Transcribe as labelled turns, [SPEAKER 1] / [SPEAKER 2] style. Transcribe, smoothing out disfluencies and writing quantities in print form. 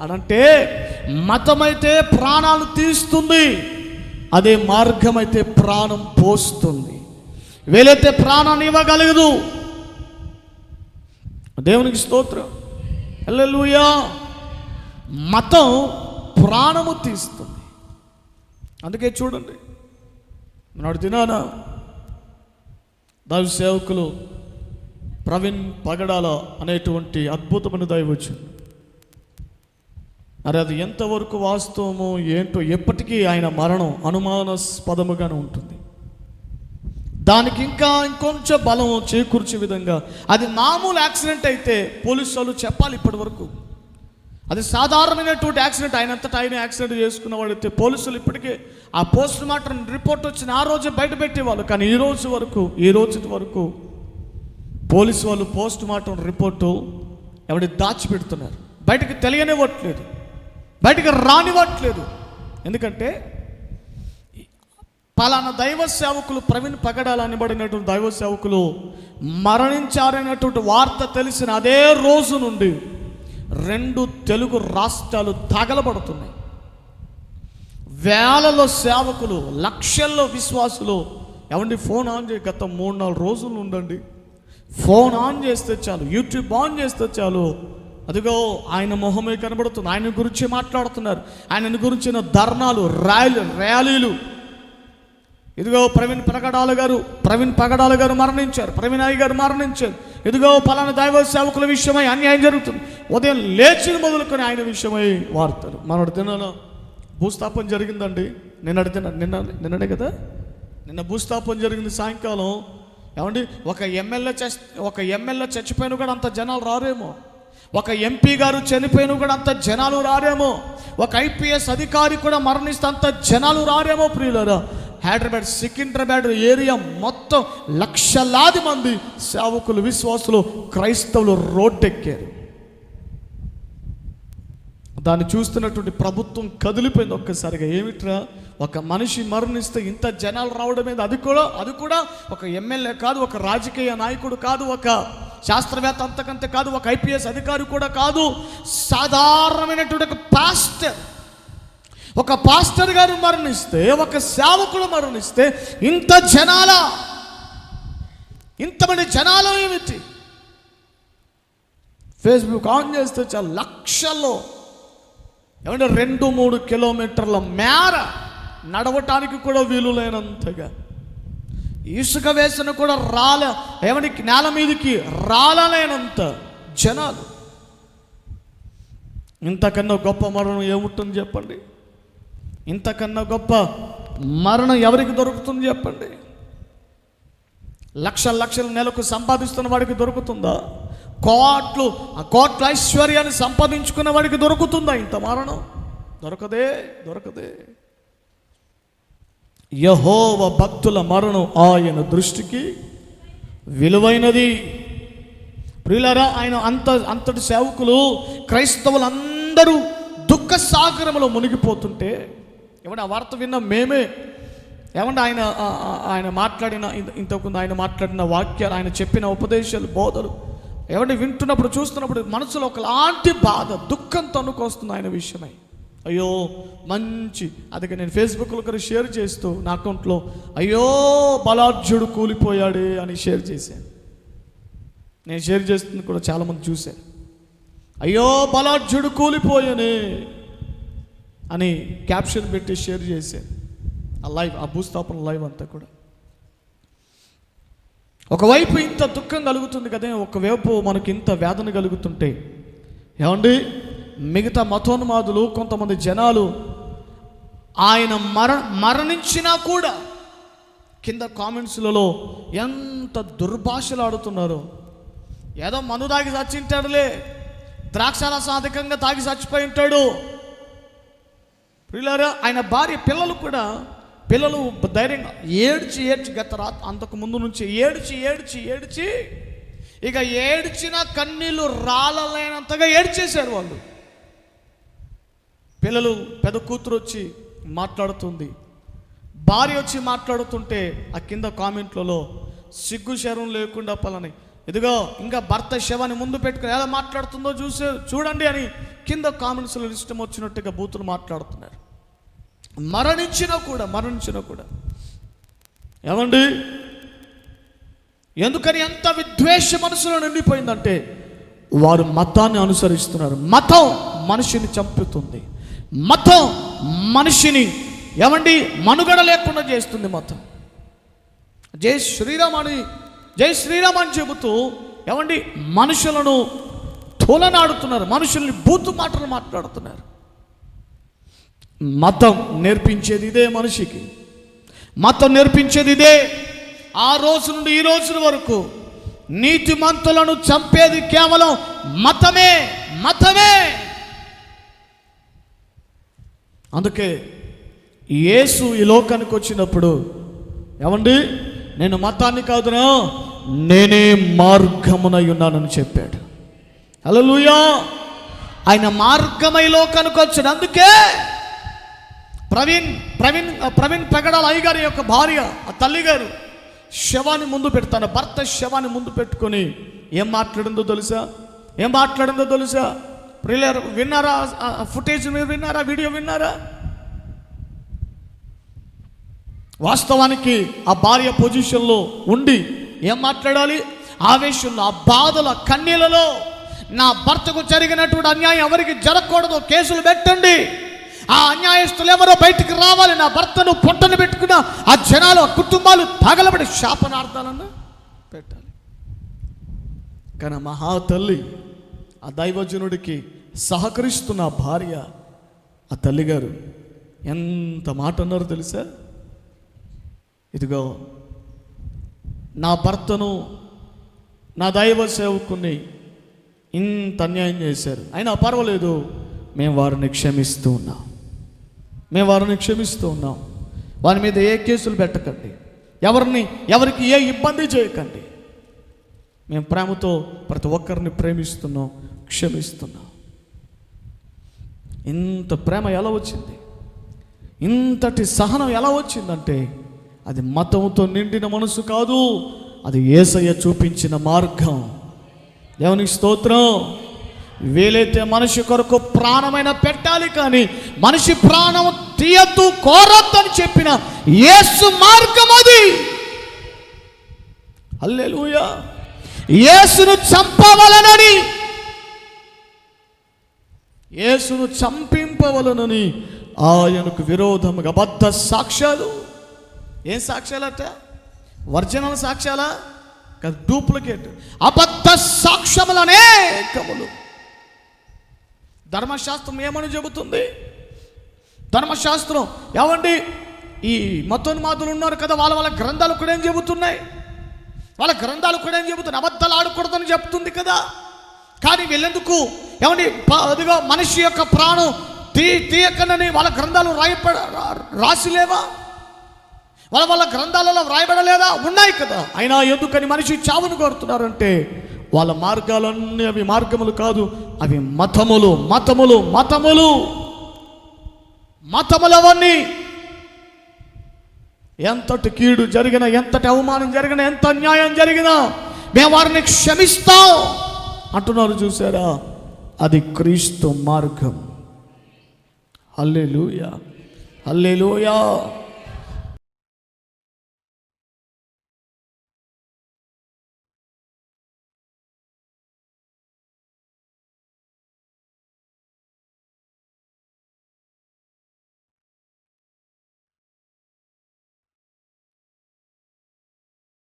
[SPEAKER 1] అనంటే మతమైతే ప్రాణాలు తీస్తుంది, అదే మార్గం అయితే ప్రాణం పోస్తుంది. వేలైతే ప్రాణాన్ని ఇవ్వగలగదు. దేవునికి స్తోత్రం, హల్లెలూయా. మతం ప్రాణము తీస్తుంది. అందుకే చూడండి, నాడు దినాన దైవ సేవకులు ప్రవీణ్ పగడాల అనేటువంటి అద్భుతమైన దైవజనుడు, మరి అది ఎంతవరకు వాస్తవమో ఏంటో ఎప్పటికీ ఆయన మరణం అనుమానాస్పదముగానే ఉంటుంది. దానికి ఇంకొంచెం బలం చేకూర్చే విధంగా, అది మామూలు యాక్సిడెంట్ అయితే పోలీసు వాళ్ళు చెప్పాలి ఇప్పటి వరకు. అది సాధారణమైనటువంటి యాక్సిడెంట్, ఆయనంతటా ఆయన యాక్సిడెంట్ చేసుకున్నవాడైతే పోలీసులు ఇప్పటికే ఆ పోస్ట్ మార్టం రిపోర్ట్ వచ్చిన ఆ రోజే బయట పెట్టేవాళ్ళు. కానీ ఈ రోజు వరకు పోలీసు వాళ్ళు పోస్ట్ మార్టం రిపోర్టు ఎవడి దాచిపెడుతున్నారు, బయటకు తెలియనివ్వట్లేదు, బయటకు రానివ్వట్లేదు. ఎందుకంటే పలానా దైవ సేవకులు ప్రవీణ్ పగడాల అనబడినటువంటి దైవ సేవకులు మరణించారనేటువంటి వార్త తెలిసిన అదే రోజు నుండి 2 తెలుగు రాష్ట్రాలు తగలబడుతున్నాయి. వేలలో సేవకులు, లక్షల్లో విశ్వాసులు ఏమండి ఫోన్ ఆన్ చేసి గత 3-4 రోజులు ఉండండి, ఫోన్ ఆన్ చేస్తే చాలు, యూట్యూబ్ ఆన్ చేస్తే చాలు, అదిగో ఆయన మొహమే కనబడుతుంది, ఆయన గురించి మాట్లాడుతున్నారు, ఆయన గురించిన ధర్నాలు, ర్యాలీలు. ఇదిగో ప్రవీణ్ పగడాల గారు మరణించారు, ప్రవీణ్ అయ్య గారు మరణించారు, ఇదిగో పలానా దైవ సేవకుల విషయమై అన్యాయం జరుగుతుంది. ఉదయం లేచిన మొదలుకొని ఆయన విషయమై వార్తలు. మనటి దినాన భూస్థాపన జరిగిందండి, నిన్ననే కదా, నిన్న భూస్థాపన జరిగింది సాయంకాలం. ఏమండి ఒక ఎమ్మెల్యే చచ్చిపోయిన కూడా అంత జనాలు రారేమో, ఒక ఎంపీ గారు చనిపోయిన కూడా అంత జనాలు రారేమో, ఒక ఐపీఎస్ అధికారి కూడా మరణిస్తే అంత జనాలు రారేమో. ప్రియులారా, హైదరాబాద్ సికింద్రాబాద్ ఏరియా మొత్తం లక్షలాది మంది సేవకులు, విశ్వాసులు, క్రైస్తవులు రోడ్డెక్కారు. దాన్ని చూస్తున్నటువంటి ప్రభుత్వం కదిలిపోయింది ఒక్కసారిగా. ఏమిట్రా, ఒక మనిషి మరణిస్తే ఇంత జనాలు రావడం మీద, అది కూడా ఒక ఎమ్మెల్యే కాదు, ఒక రాజకీయ నాయకుడు కాదు, ఒక శాస్త్రవేత్త అంతకంతే కాదు, ఒక ఐపీఎస్ అధికారి కూడా కాదు, సాధారణమైనటువంటి ఒక పాస్టర్ గారు మరణిస్తే, ఒక సేవకుడు మరణిస్తే ఇంతమంది జనాలు ఏమిటి? ఫేస్బుక్ ఆన్ చేస్తే చాలా లక్షల్లో, ఏమంటే 2-3 కిలోమీటర్ల మేర నడవటానికి కూడా వీలు లేనంతగా, ఇసుక వేసిన కూడా నేల మీదకి రాలేనంత జనాలు. ఇంతకన్నా గొప్ప మరణం ఏముంటుంది చెప్పండి? ఇంతకన్నా గొప్ప మరణం ఎవరికి దొరుకుతుంది చెప్పండి? లక్షల నెలకు సంపాదిస్తున్న వాడికి దొరుకుతుందా? కోట్ల ఐశ్వర్యాన్ని సంపాదించుకున్న వాడికి దొరుకుతుందా ఇంత మరణం? దొరకదే. యెహోవా భక్తుల మరణం ఆయన దృష్టికి విలువైనది. ప్రియులారా, ఆయన అంతటి సేవకులు, క్రైస్తవులందరూ దుఃఖ సాగరంలో మునిగిపోతుంటే, ఏమంటే ఆ వార్త విన్న మేమే, ఏమంటే ఆయన మాట్లాడిన ఇంతకుముందు ఆయన మాట్లాడిన వాక్యాలు, ఆయన చెప్పిన ఉపదేశాలు, బోధలు ఏమంటే వింటున్నప్పుడు, చూస్తున్నప్పుడు మనసులో ఒకలాంటి బాధ, దుఃఖం తన్నుకొస్తుంది ఆయన విషయమై. అయ్యో మంచి, అందుకే నేను ఫేస్బుక్లో ఒకరు షేర్ చేస్తూ నా అకౌంట్లో, అయ్యో బలార్జుడు కూలిపోయాడే అని షేర్ చేశాను. నేను షేర్ చేస్తుంది కూడా చాలామంది చూశాను. అయ్యో బలార్జుడు కూలిపోయానే అని క్యాప్షన్ పెట్టి షేర్ చేశాను. ఆ భూస్థాపన లైవ్ అంతా కూడా. ఒకవైపు ఇంత దుఃఖం కలుగుతుంది కదా, ఒకవైపు మనకి ఇంత వేదన కలుగుతుంటే, ఏమండి మిగతా మతోన్మాదులు, కొంతమంది జనాలు ఆయన మరణించినా కూడా కింద కామెంట్స్లలో ఎంత దుర్భాషలు ఆడుతున్నారో. ఏదో మందు తాగి చచ్చింటాడులే, ద్రాక్షారసం అధికంగా తాగి చచ్చిపోయి ఉంటాడు. ప్రియులారా, ఆయన భార్య పిల్లలు ధైర్యంగా ఏడ్చి అంతకు ముందు నుంచి ఏడ్చి ఇక ఏడ్చిన కన్నీళ్ళు రాలలేనంతగా ఏడ్చేశారు వాళ్ళు. పిల్లలు, పెద్ద కూతురు వచ్చి మాట్లాడుతుంది, భార్య వచ్చి మాట్లాడుతుంటే ఆ కింద కామెంట్లలో సిగ్గు శరం లేకుండా పలని ఇదిగో ఇంకా భర్త శవాన్ని ముందు పెట్టుకుని ఎలా మాట్లాడుతుందో చూడండి అని కింద కామెంట్స్లో ఇష్టం వచ్చినట్టుగా బూతులు మాట్లాడుతున్నారు. మరణించినా కూడా ఏమండి, ఎందుకని ఎంత విద్వేష మనసులో నిండిపోయిందంటే వారు మతాన్ని అనుసరిస్తున్నారు. మతం మనిషిని చంపుతుంది. మతం మనిషిని ఏమండి మనుగడ లేకుండా చేస్తుంది. మతం జై శ్రీరామ్ అని చెబుతూ ఏమండి మనుషులను తోలనాడుతున్నారు, మనుషుల్ని బూతు మాటలు మాట్లాడుతున్నారు. మతం నేర్పించేది ఇదే మనిషికి. మతం నేర్పించేది ఇదే. ఆ రోజు నుండి ఈ రోజు వరకు నీతిమంతులను చంపేది కేవలం మతమే. అందుకే యేసు ఈ లోకానికి వచ్చినప్పుడు ఏమండి నేను మతాన్ని కాదునా, నేనే మార్గమునై ఉన్నానని చెప్పాడు. హల్లెలూయా. ఆయన మార్గమై లోకానికి వచ్చాడు. అందుకే ప్రవీణ్ పెగడాల అయ్యగారి యొక్క భార్య ఆ తల్లిగారు శవాన్ని ముందు పెడతాను, భర్త శవాన్ని ముందు పెట్టుకొని ఏం మాట్లాడిందో తెలుసా? ప్రియులారా, విన్నారా? ఫుటేజ్ మీరు విన్నారా? వీడియో విన్నారా? వాస్తవానికి ఆ భార్య పొజిషన్లో ఉండి ఏం మాట్లాడాలి? ఆవేశంలో, ఆ బాధల కన్నీళ్ళలో నా భర్తకు జరిగినటువంటి అన్యాయం ఎవరికి జరగకూడదు, కేసులు పెట్టండి, ఆ అన్యాయస్తులు ఎవరో బయటికి రావాలి, నా భర్తను పొట్టను పెట్టుకున్న ఆ జనాలు ఆ కుటుంబాలు తగలబడి శాపనార్థాలను పెట్టాలి. కానీ మహాతల్లి ఆ దైవజనుడికి సహకరిస్తున్న భార్య ఆ తల్లిగారు ఎంత మాట అన్నారో తెలుసా? ఇదిగో నా భర్తను, నా దైవ సేవకుని ఇంత అన్యాయం చేశారు, అయినా పర్వాలేదు, మేము వారిని క్షమిస్తూ ఉన్నాం. వారి మీద ఏ కేసులు పెట్టకండి, ఎవరికి ఏ ఇబ్బంది చేయకండి. మేము ప్రేమతో ప్రతి ఒక్కరిని ప్రేమిస్తున్నాం, క్షమిస్తున్నాం. ఇంత ప్రేమ ఎలా వచ్చింది? ఇంతటి సహనం ఎలా వచ్చిందంటే అది మతంతో నిండిన మనసు కాదు, అది యేసయ్య చూపించిన మార్గం. దేవునికి స్తోత్రం. వీలైతే మనిషి కొరకు ప్రాణమైన పెట్టాలి, కానీ మనిషి ప్రాణం తీయద్దు, కోరద్దు అని చెప్పిన యేసు మార్గం అది. హల్లెలూయా. యేసును చంపింపవలనని ఆయనకు విరోధముగా అబద్ధ సాక్ష్యాలు. ఏం సాక్ష్యాలట? ఒరిజినల్ సాక్ష్యాలా? కాదు, డూప్లికేట్ అబద్ధ సాక్ష్యములు అనేకములు. ధర్మశాస్త్రం ఏమని చెబుతుంది? ధర్మశాస్త్రం ఏమండి, ఈ మతోన్మాదులు ఉన్నారు కదా, వాళ్ళ గ్రంథాలు కూడా ఏం చెబుతున్నాయి? అబద్ధాలు ఆడకూడదని చెప్తుంది కదా. కానీ వీళ్ళెందుకు ఏమండి అదిగో మనిషి యొక్క ప్రాణం తీయకనని వాళ్ళ గ్రంథాలు రాసిలేవా? వాళ్ళ గ్రంథాలలో వ్రాయబడలేదా? ఉన్నాయి కదా. అయినా ఎందుకని మనిషి చావును కోరుతున్నారంటే వాళ్ళ మార్గాలన్నీ అవి మార్గములు కాదు, అవి మతములు అవన్నీ. ఎంతటి కీడు జరిగినా, ఎంతటి అవమానం జరిగినా, ఎంత అన్యాయం జరిగినా మేము వారిని క్షమిస్తాం అంటున్నారు. చూసారా? అది క్రీస్తు మార్గం. హల్లెలూయా.